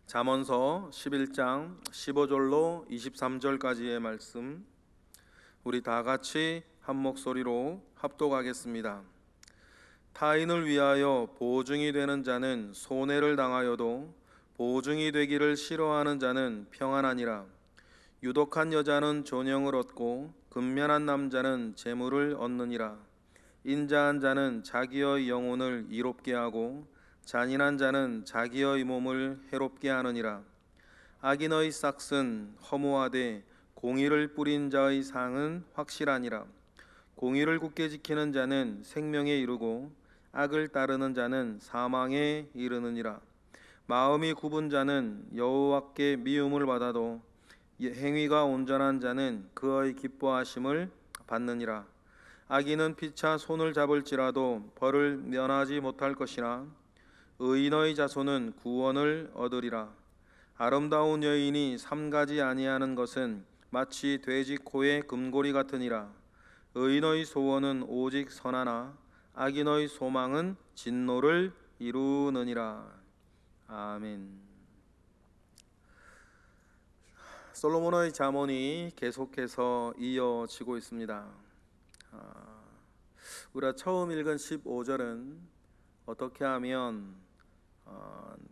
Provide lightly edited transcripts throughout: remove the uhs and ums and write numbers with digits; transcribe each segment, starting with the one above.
잠언서 11장 15절로 23절까지의 말씀, 우리 다 같이 한 목소리로 합독하겠습니다. 타인을 위하여 보증이 되는 자는 손해를 당하여도 보증이 되기를 싫어하는 자는 평안하니라. 유독한 여자는 존영을 얻고 근면한 남자는 재물을 얻느니라. 인자한 자는 자기의 영혼을 이롭게 하고 잔인한 자는 자기의 몸을 해롭게 하느니라. 악인의 싹은 허무하되 공의를 뿌린 자의 상은 확실하니라. 공의를 굳게 지키는 자는 생명에 이르고 악을 따르는 자는 사망에 이르느니라. 마음이 굽은 자는 여호와께 미움을 받아도 행위가 온전한 자는 그의 기뻐하심을 받느니라. 악인은 피차 손을 잡을지라도 벌을 면하지 못할 것이나 의인의 자손은 구원을 얻으리라. 아름다운 여인이 삼가지 아니하는 것은 마치 돼지 코의 금고리 같으니라. 의인의 소원은 오직 선하나 악인의 소망은 진노를 이루느니라. 아멘. 솔로몬의 잠언이 계속해서 이어지고 있습니다. 우리가 처음 읽은 15절은 어떻게 하면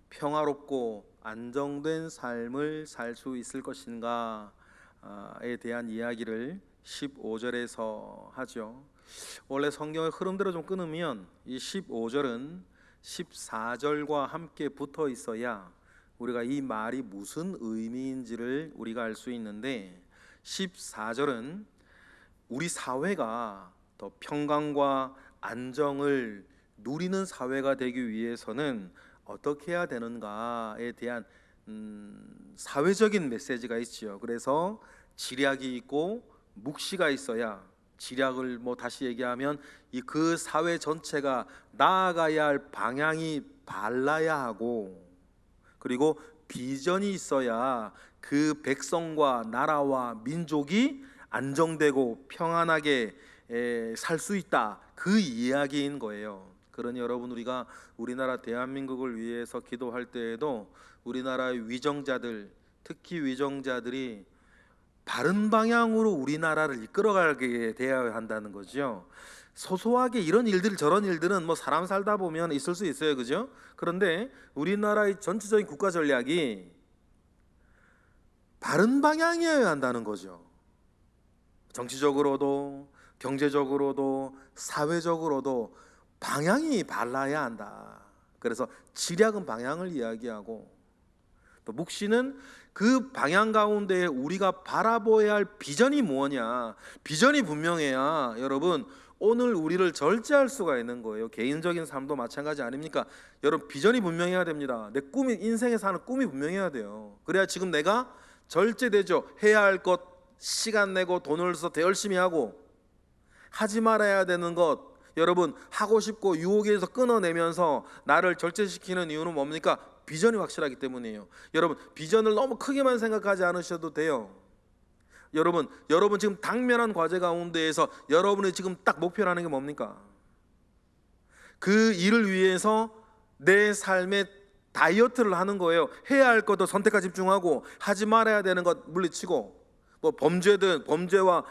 평화롭고 안정된 삶을 살 수 있을 것인가에 대한 이야기를 15절에서 하죠. 원래 성경의 흐름대로 좀 끊으면 이 15절은 14절과 함께 붙어 있어야 우리가 이 말이 무슨 의미인지를 우리가 알 수 있는데, 14절은 우리 사회가 더 평강과 안정을 누리는 사회가 되기 위해서는 어떻게 해야 되는가에 대한 사회적인 메시지가 있죠. 그래서 지략이 있고 묵시가 있어야, 지략을 다시 얘기하면 그 사회 전체가 나아가야 할 방향이 발라야 하고, 그리고 비전이 있어야 그 백성과 나라와 민족이 안정되고 평안하게 살 수 있다, 그 이야기인 거예요. 그러니 여러분, 우리가 우리나라 대한민국을 위해서 기도할 때에도 우리나라의 위정자들, 특히 위정자들이 바른 방향으로 우리나라를 이끌어가게 되어야 한다는 거죠. 소소하게 이런 일들 저런 일들은 사람 살다 보면 있을 수 있어요, 그죠? 그런데 우리나라의 전체적인 국가 전략이 바른 방향이어야 한다는 거죠. 정치적으로도 경제적으로도 사회적으로도 방향이 발라야 한다. 그래서 지략은 방향을 이야기하고, 또 묵시는 그 방향 가운데 우리가 바라보아야 할 비전이 뭐냐, 비전이 분명해야 여러분 오늘 우리를 절제할 수가 있는 거예요. 개인적인 삶도 마찬가지 아닙니까? 여러분, 비전이 분명해야 됩니다. 내 꿈이, 인생에 사는 꿈이 분명해야 돼요. 그래야 지금 내가 절제되죠. 해야 할 것 시간 내고 돈을 써서 더 열심히 하고, 하지 말아야 되는 것 여러분 하고 싶고 유혹에서 끊어내면서 나를 절제시키는 이유는 뭡니까? 비전이 확실하기 때문이에요. 여러분, 비전을 너무 크게만 생각하지 않으셔도 돼요. 여러분 지금 당면한 과제 가운데에서 여러분이 지금 딱 목표라는 게 뭡니까? 그 일을 위해서 내 삶의 다이어트를 하는 거예요. 해야 할 것도 선택과 집중하고, 하지 말아야 되는 것 물리치고, 범죄와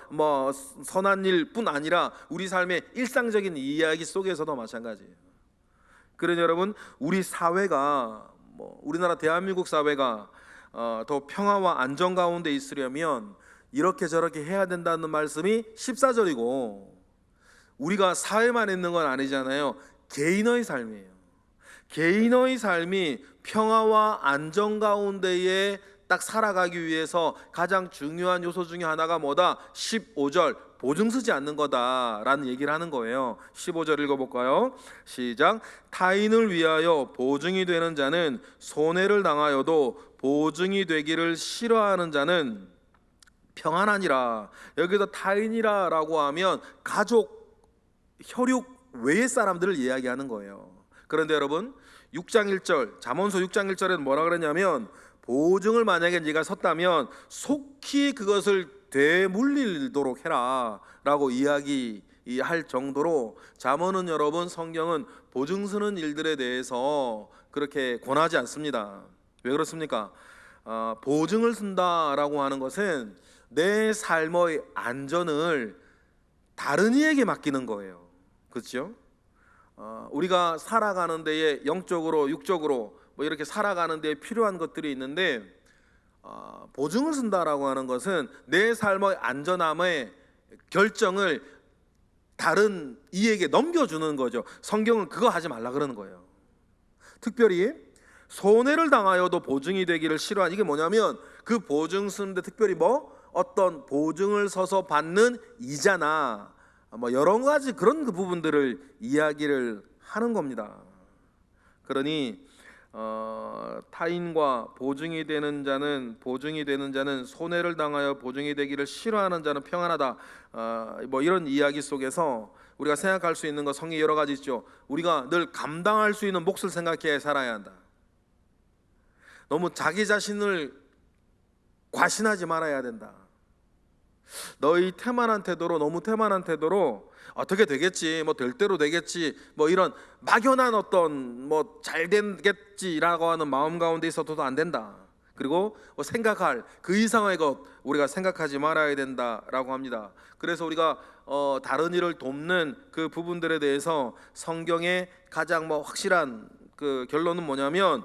선한 일뿐 아니라 우리 삶의 일상적인 이야기 속에서도 마찬가지예요. 그러니 여러분, 우리 사회가 우리나라 대한민국 사회가 더 평화와 안정 가운데 있으려면 이렇게 저렇게 해야 된다는 말씀이 14절이고, 우리가 사회만 있는 건 아니잖아요. 개인의 삶이에요. 개인의 삶이 평화와 안정 가운데에 딱 살아가기 위해서 가장 중요한 요소 중에 하나가 뭐다? 15절, 보증 서지 않는 거다라는 얘기를 하는 거예요. 15절 읽어볼까요? 시작. 타인을 위하여 보증이 되는 자는 손해를 당하여도 보증이 되기를 싫어하는 자는 평안하니라. 여기서 타인이라 라고 하면 가족, 혈육 외의 사람들을 이야기하는 거예요. 그런데 여러분, 6장 1절, 잠언서 6장 1절에는 뭐라 그랬냐면, 보증을 만약에 네가 섰다면 속히 그것을 되물리도록 해라 라고 이야기할 정도로, 잠언은 여러분, 성경은 보증 서는 일들에 대해서 그렇게 권하지 않습니다. 왜 그렇습니까? 보증을 쓴다라고 하는 것은 내 삶의 안전을 다른 이에게 맡기는 거예요. 그렇죠? 우리가 살아가는 데에 영적으로 육적으로 뭐 이렇게 살아가는 데에 필요한 것들이 있는데, 보증을 쓴다라고 하는 것은 내 삶의 안전함의 결정을 다른 이에게 넘겨주는 거죠. 성경은 그거 하지 말라 그러는 거예요. 특별히 손해를 당하여도 보증이 되기를 싫어한, 이게 뭐냐면 그 보증 쓰는데 특별히 어떤 보증을 서서 받는 이자나 여러 가지 그런 그 부분들을 이야기를 하는 겁니다. 그러니 타인과 보증이 되는 자는 손해를 당하여 보증이 되기를 싫어하는 자는 평안하다. 이런 이야기 속에서 우리가 생각할 수 있는 거, 성경에 여러 가지 있죠. 우리가 늘 감당할 수 있는 몫을 생각해 살아야 한다. 너무 자기 자신을 과신하지 말아야 된다. 너희 태만한 태도로, 너무 태만한 태도로 어떻게 되겠지, 될 대로 되겠지, 이런 막연한 어떤 잘 되겠지라고 하는 마음 가운데 있어도 안 된다. 그리고 생각할 그 이상의 것 우리가 생각하지 말아야 된다라고 합니다. 그래서 우리가 다른 일을 돕는 그 부분들에 대해서 성경의 가장 확실한 그 결론은 뭐냐면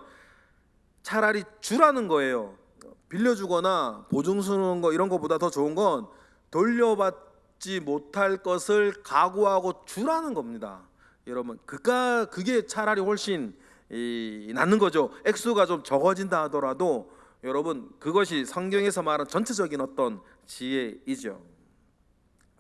차라리 주라는 거예요. 빌려주거나 보증 서는 거 이런 거보다 더 좋은 건 돌려받지 못할 것을 각오하고 주라는 겁니다. 여러분, 그게 차라리 훨씬 낫는 거죠. 액수가 좀 적어진다 하더라도 여러분, 그것이 성경에서 말하는 전체적인 어떤 지혜이죠.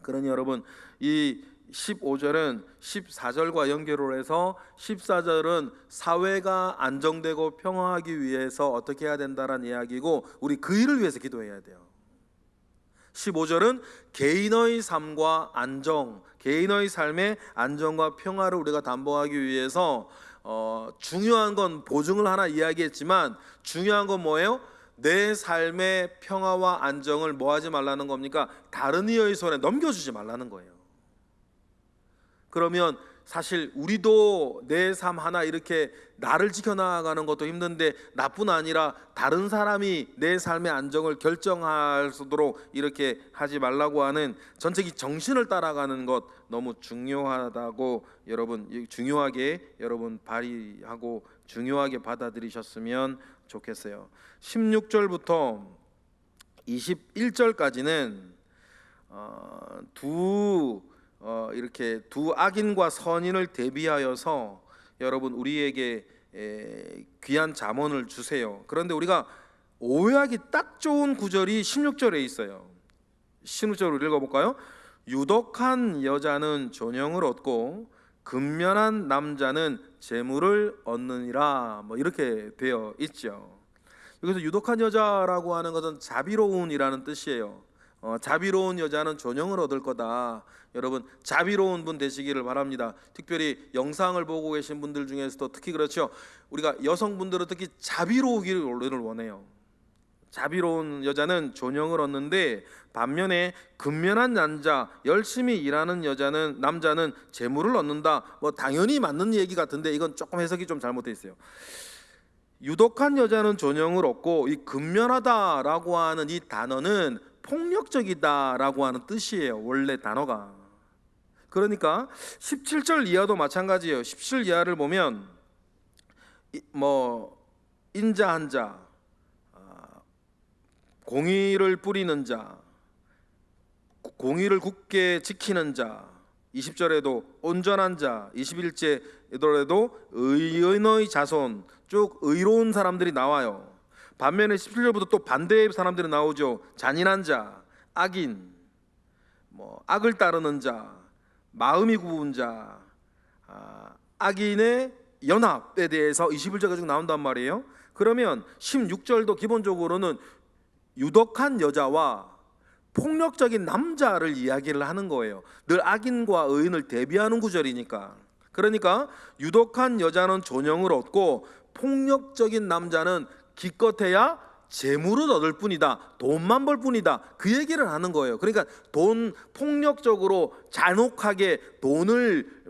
그러니 여러분, 이 15절은 14절과 연결을 해서 14절은 사회가 안정되고 평화하기 위해서 어떻게 해야 된다라는 이야기고, 우리 그 일을 위해서 기도해야 돼요. 15절은 개인의 삶과 안정, 개인의 삶의 안정과 평화를 우리가 담보하기 위해서 중요한 건 보증을 하나 이야기했지만 중요한 건 뭐예요? 내 삶의 평화와 안정을 하지 말라는 겁니까? 다른 이의 손에 넘겨주지 말라는 거예요. 그러면 사실 우리도 내 삶 하나 이렇게 나를 지켜나가는 것도 힘든데, 나뿐 아니라 다른 사람이 내 삶의 안정을 결정할 수 있도록 이렇게 하지 말라고 하는 전체적인 정신을 따라가는 것 너무 중요하다고 중요하게 여러분 발휘하고 중요하게 받아들이셨으면 좋겠어요. 16절부터 21절까지는 이렇게 두 악인과 선인을 대비하여서 여러분 우리에게 귀한 잠언을 주세요. 그런데 우리가 오해하기 딱 좋은 구절이 16절에 있어요. 16절을 읽어볼까요? 유독한 여자는 존영을 얻고 근면한 남자는 재물을 얻느니라, 이렇게 되어 있죠. 여기서 유독한 여자라고 하는 것은 자비로운이라는 뜻이에요. 자비로운 여자는 존영을 얻을 거다. 여러분, 자비로운 분 되시기를 바랍니다. 특별히 영상을 보고 계신 분들 중에서도 특히 그렇죠. 우리가 여성분들은 특히 자비로우기를 원해요. 자비로운 여자는 존영을 얻는데, 반면에 근면한 남자, 열심히 일하는 남자는 재물을 얻는다. 당연히 맞는 얘기 같은데 이건 조금 해석이 좀 잘못되어 있어요. 유독한 여자는 존영을 얻고, 이 근면하다라고 하는 이 단어는 폭력적이다라고 하는 뜻이에요. 원래 단어가. 그러니까 17절 이하도 마찬가지예요. 17절 이하를 보면 인자한 자, 공의를 뿌리는 자, 공의를 굳게 지키는 자, 20절에도 온전한 자, 21절에도 의인의 자손, 쭉 의로운 사람들이 나와요. 반면에 17절부터 또 반대의 사람들이 나오죠. 잔인한 자, 악인, 악을 따르는 자, 마음이 굽은 자, 악인의 연합에 대해서 21절가 쭉 나온단 말이에요. 그러면 16절도 기본적으로는 유독한 여자와 폭력적인 남자를 이야기를 하는 거예요. 늘 악인과 의인을 대비하는 구절이니까. 그러니까 유독한 여자는 존영을 얻고 폭력적인 남자는 기껏해야 재물을 얻을 뿐이다, 돈만 벌 뿐이다, 그 얘기를 하는 거예요. 그러니까 폭력적으로 잔혹하게 돈을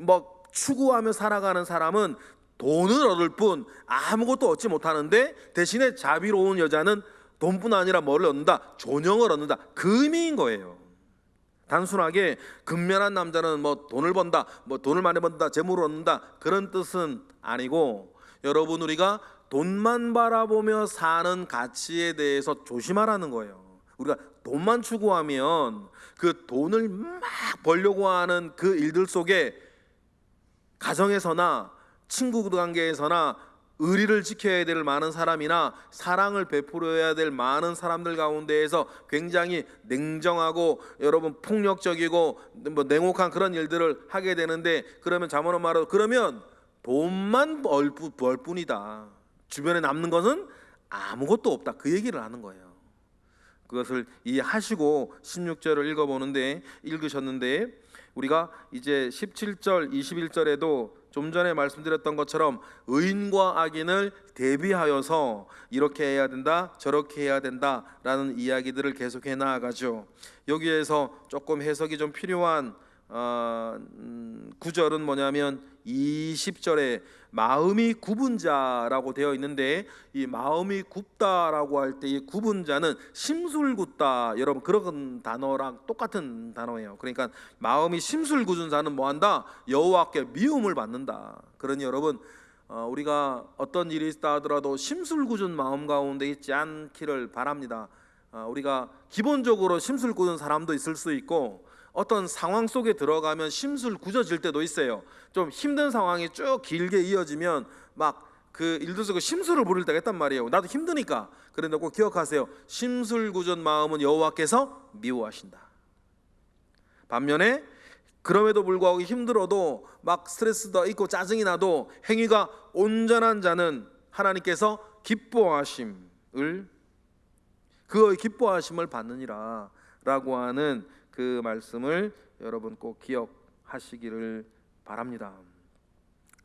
추구하며 살아가는 사람은 돈을 얻을 뿐 아무것도 얻지 못하는데 대신에 자비로운 여자는 돈뿐 아니라 뭐를 얻는다? 존영을 얻는다. 그 의미인 거예요. 단순하게 근면한 남자는 뭐 돈을 번다, 뭐 돈을 많이 번다, 재물을 얻는다, 그런 뜻은 아니고, 여러분, 우리가 돈만 바라보며 사는 가치에 대해서 조심하라는 거예요. 우리가 돈만 추구하면 그 돈을 막 벌려고 하는 그 일들 속에 가정에서나 친구 관계에서나 의리를 지켜야 될 많은 사람이나 사랑을 베풀어야 될 많은 사람들 가운데에서 굉장히 냉정하고 여러분 폭력적이고 뭐 냉혹한 그런 일들을 하게 되는데, 그러면 자문어 말로 그러면 돈만 벌 뿐이다. 주변에 남는 것은 아무것도 없다. 그 얘기를 하는 거예요. 그것을 이해하시고 16절을 읽으셨는데 우리가 이제 17절 21절에도 좀 전에 말씀드렸던 것처럼 의인과 악인을 대비하여서 이렇게 해야 된다, 저렇게 해야 된다라는 이야기들을 계속해 나아가죠. 여기에서 조금 해석이 좀 필요한 구절은 뭐냐면 20절에 마음이 굽은 자라고 되어 있는데, 이 마음이 굽다라고 할 때 이 굽은 자는 심술궂다, 여러분 그런 단어랑 똑같은 단어예요. 그러니까 마음이 심술궂은 자는 뭐한다? 여호와께 미움을 받는다. 그러니 여러분 우리가 어떤 일이 있다 하더라도 심술궂은 마음 가운데 있지 않기를 바랍니다. 우리가 기본적으로 심술궂은 사람도 있을 수 있고, 어떤 상황 속에 들어가면 심술 굳어질 때도 있어요. 좀 힘든 상황이 쭉 길게 이어지면 막 그 일들 속에 심술을 부릴 때가 있단 말이에요. 나도 힘드니까. 그런데 꼭 기억하세요. 심술 굳은 마음은 여호와께서 미워하신다. 반면에 그럼에도 불구하고 힘들어도 막 스트레스도 있고 짜증이 나도 행위가 온전한 자는 하나님께서 기뻐하심을, 그의 기뻐하심을 받느니라 라고 하는 그 말씀을 여러분 꼭 기억하시기를 바랍니다.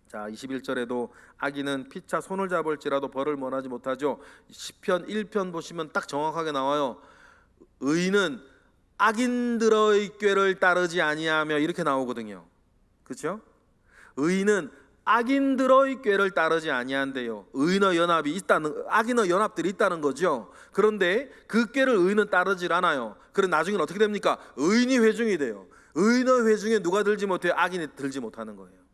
자, 21절에도 악인은 피차 손을 잡을지라도 벌을 면하지 못하죠. 시편 1편 보시면 딱 정확하게 나와요. 의인은 악인들의 꾀를 따르지 아니하며, 이렇게 나오거든요. 그렇죠? 의인은 악인들의 꾀를 따르지 아니한대요. 의인의 연합이 있다는, 악인의 연합들이 있다는 거죠. 그런데 그 꾀를 의인은 따르질 않아요. 그럼 나중에는 어떻게 됩니까? 의인이 회중이 돼요. 의인의 회중에 누가 들지 못해요? 악인이 들지 못하는 거예요.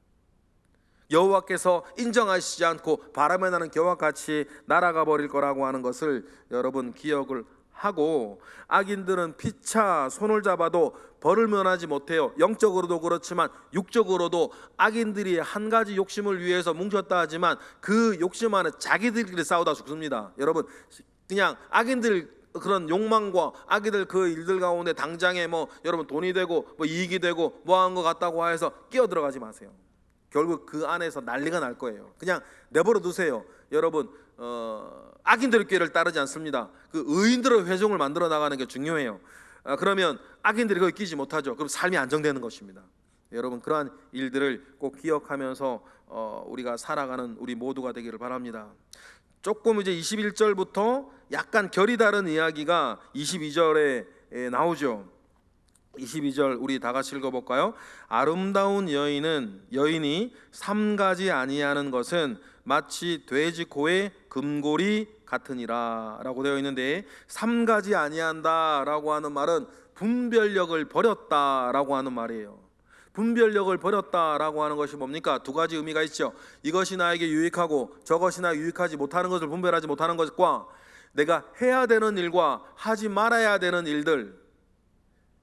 여호와께서 인정하시지 않고 바람에 나는 겨와 같이 날아가 버릴 거라고 하는 것을 여러분 기억을 하고, 악인들은 피차 손을 잡아도 벌을 면하지 못해요. 영적으로도 그렇지만 육적으로도 악인들이 한 가지 욕심을 위해서 뭉쳤다 하지만 그 욕심 안에 자기들끼리 싸우다 죽습니다. 여러분 그냥 악인들 그런 욕망과 악인들 그 일들 가운데 당장에 뭐 여러분 돈이 되고 뭐 이익이 되고 뭐 한 것 같다고 해서 끼어 들어가지 마세요. 결국 그 안에서 난리가 날 거예요. 그냥 내버려 두세요. 여러분 악인들의 꾀를 따르지 않습니다. 그 의인들의 회중을 만들어 나가는 게 중요해요. 그러면 악인들이 거기 끼지 못하죠. 그럼 삶이 안정되는 것입니다. 여러분 그러한 일들을 꼭 기억하면서 우리가 살아가는 우리 모두가 되기를 바랍니다. 조금 이제 21절부터 약간 결이 다른 이야기가 22절에 나오죠. 22절 우리 다 같이 읽어볼까요? 아름다운 여인이 삼가지 아니하는 것은 마치 돼지 코의 금고리 같으니라 라고 되어 있는데, 삼가지 아니한다 라고 하는 말은 분별력을 버렸다 라고 하는 말이에요. 분별력을 버렸다 라고 하는 것이 뭡니까? 두 가지 의미가 있죠. 이것이 나에게 유익하고 저것이 나에게 유익하지 못하는 것을 분별하지 못하는 것과 내가 해야 되는 일과 하지 말아야 되는 일들,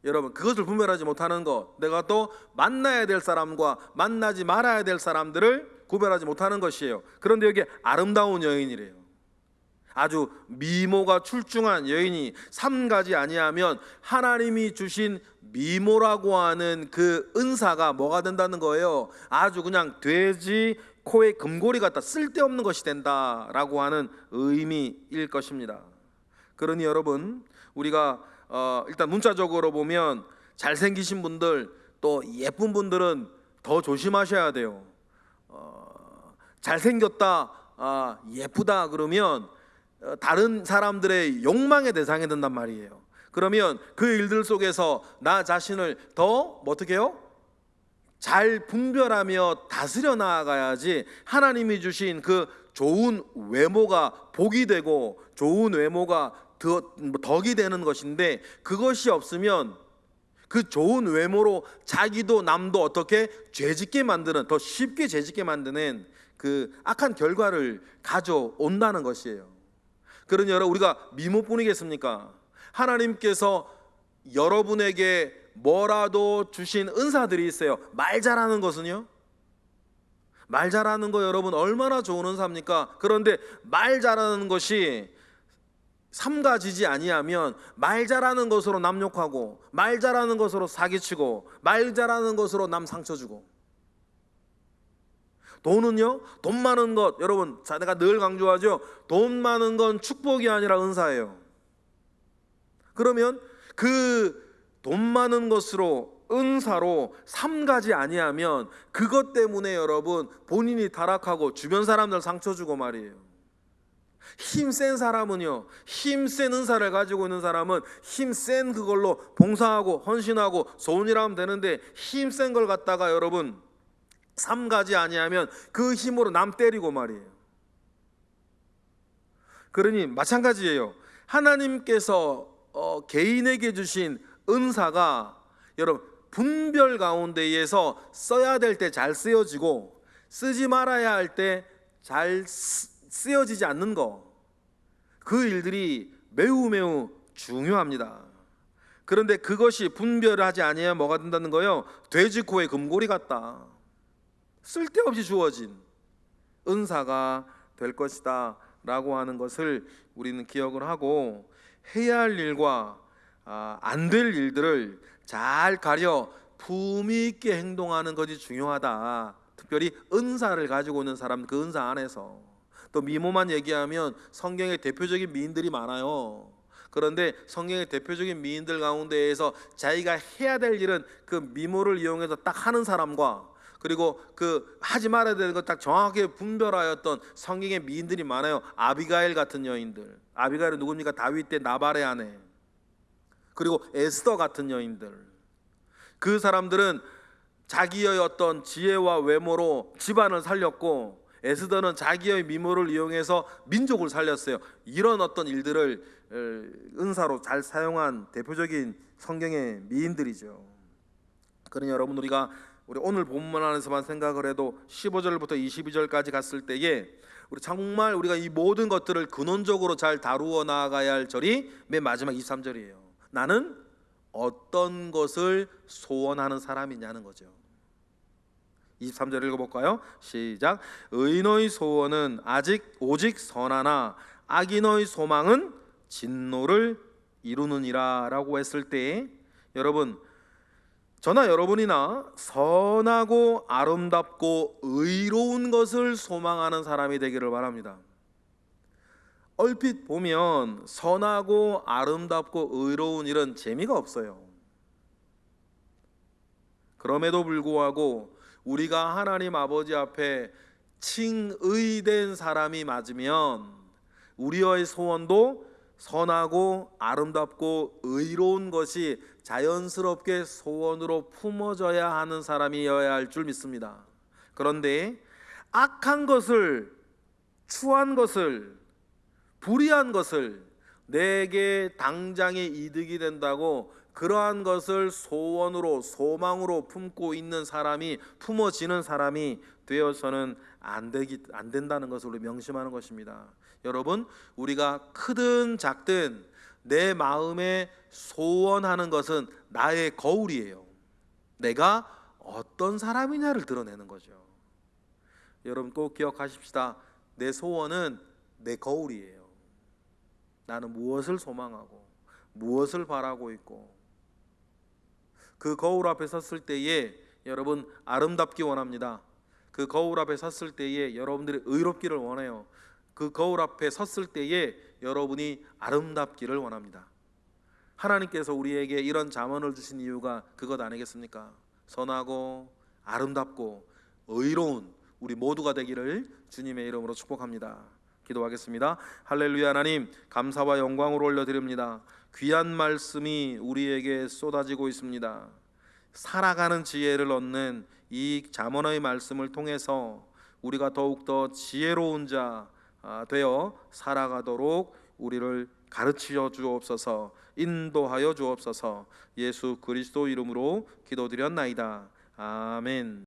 여러분 그것을 분별하지 못하는 것, 내가 또 만나야 될 사람과 만나지 말아야 될 사람들을 구별하지 못하는 것이에요. 그런데 여기 아름다운 여인이래요. 아주 미모가 출중한 여인이 삼가지 아니하면 하나님이 주신 미모라고 하는 그 은사가 뭐가 된다는 거예요? 아주 그냥 돼지 코에 금고리 같다, 쓸데없는 것이 된다라고 하는 의미일 것입니다. 그러니 여러분 우리가 일단 문자적으로 보면 잘생기신 분들 또 예쁜 분들은 더 조심하셔야 돼요. 잘생겼다, 예쁘다 그러면 다른 사람들의 욕망의 대상이 된단 말이에요. 그러면 그 일들 속에서 나 자신을 더 어떻게 해요? 잘 분별하며 다스려 나아가야지 하나님이 주신 그 좋은 외모가 복이 되고 좋은 외모가 덕이 되는 것인데, 그것이 없으면 그 좋은 외모로 자기도 남도 어떻게 죄짓게 만드는, 더 쉽게 죄짓게 만드는 그 악한 결과를 가져온다는 것이에요. 그러니 여러분, 우리가 미모뿐이겠습니까? 하나님께서 여러분에게 뭐라도 주신 은사들이 있어요. 말 잘하는 것은요, 말 잘하는 거 여러분 얼마나 좋은 은사입니까? 그런데 말 잘하는 것이 삼가지지 아니하면 말 잘하는 것으로 남 욕하고, 말 잘하는 것으로 사기치고, 말 잘하는 것으로 남 상처 주고. 돈은요, 돈 많은 것, 여러분 내가 늘 강조하죠. 돈 많은 건 축복이 아니라 은사예요. 그러면 그 돈 많은 것으로, 은사로 삼가지 아니하면 그것 때문에 여러분 본인이 타락하고 주변 사람들 상처 주고 말이에요. 힘센 사람은요, 힘센 은사를 가지고 있는 사람은 힘센 그걸로 봉사하고 헌신하고 좋은 일 하면 되는데, 힘센 걸 갖다가 여러분 삼가지 아니하면 그 힘으로 남 때리고 말이에요. 그러니 마찬가지예요. 하나님께서 개인에게 주신 은사가 여러분 분별 가운데에서 써야 될 때 잘 쓰여지고, 쓰지 말아야 할 때 잘 쓰여지지 않는 거, 그 일들이 매우 매우 중요합니다. 그런데 그것이 분별을 하지 아니하면 뭐가 된다는 거예요? 돼지 코에 금고리 같다. 쓸데없이 주어진 은사가 될 것이다 라고 하는 것을 우리는 기억을 하고, 해야 할 일과 안 될 일들을 잘 가려 품위 있게 행동하는 것이 중요하다. 특별히 은사를 가지고 있는 사람, 그 은사 안에서. 또 미모만 얘기하면 성경의 대표적인 미인들이 많아요. 그런데 성경의 대표적인 미인들 가운데에서 자기가 해야 될 일은 그 미모를 이용해서 딱 하는 사람과, 그리고 그 하지 말아야 되는 것 딱 정확하게 분별하였던 성경의 미인들이 많아요. 아비가일 같은 여인들. 아비가일은 누굽니까? 다윗 때 나발의 아내. 그리고 에스더 같은 여인들. 그 사람들은 자기의 어떤 지혜와 외모로 집안을 살렸고, 에스더는 자기의 미모를 이용해서 민족을 살렸어요. 이런 어떤 일들을 은사로 잘 사용한 대표적인 성경의 미인들이죠. 그러니 여러분, 우리 오늘 본문 안에서만 생각을 해도 15절부터 22절까지 갔을 때에 우리 정말 우리가 이 모든 것들을 근원적으로 잘 다루어 나아가야 할 절이 맨 마지막 23절이에요. 나는 어떤 것을 소원하는 사람이냐는 거죠. 23절 읽어볼까요? 시작. 의인의 소원은 오직 선하나 악인의 소망은 진노를 이루느니라 라고 했을 때, 여러분, 저나 여러분이나 선하고 아름답고 의로운 것을 소망하는 사람이 되기를 바랍니다. 얼핏 보면 선하고 아름답고 의로운 일은 재미가 없어요. 그럼에도 불구하고 우리가 하나님 아버지 앞에 칭의된 사람이 맞으면 우리의 소원도 선하고 아름답고 의로운 것이 자연스럽게 소원으로 품어져야 하는 사람이어야 할 줄 믿습니다. 그런데 악한 것을, 추한 것을, 불의한 것을 내게 당장의 이득이 된다고 그러한 것을 소원으로, 소망으로 품고 있는 사람이, 품어지는 사람이 되어서는 안 된다는 것을 우리 명심하는 것입니다. 여러분, 우리가 크든 작든 내 마음에 소원하는 것은 나의 거울이에요. 내가 어떤 사람이냐를 드러내는 거죠. 여러분 꼭 기억하십시다. 내 소원은 내 거울이에요. 나는 무엇을 소망하고 무엇을 바라고 있고, 그 거울 앞에 섰을 때에 여러분 아름답기 원합니다. 그 거울 앞에 섰을 때에 여러분들이 의롭기를 원해요. 그 거울 앞에 섰을 때에 여러분이 아름답기를 원합니다. 하나님께서 우리에게 이런 잠언을 주신 이유가 그것 아니겠습니까? 선하고 아름답고 의로운 우리 모두가 되기를 주님의 이름으로 축복합니다. 기도하겠습니다. 할렐루야. 하나님, 감사와 영광을 올려드립니다. 귀한 말씀이 우리에게 쏟아지고 있습니다. 살아가는 지혜를 얻는 이 잠언의 말씀을 통해서 우리가 더욱더 지혜로운 자 되어 살아가도록 우리를 가르치여 주옵소서, 인도하여 주옵소서. 예수 그리스도 이름으로 기도드렸나이다. 아멘.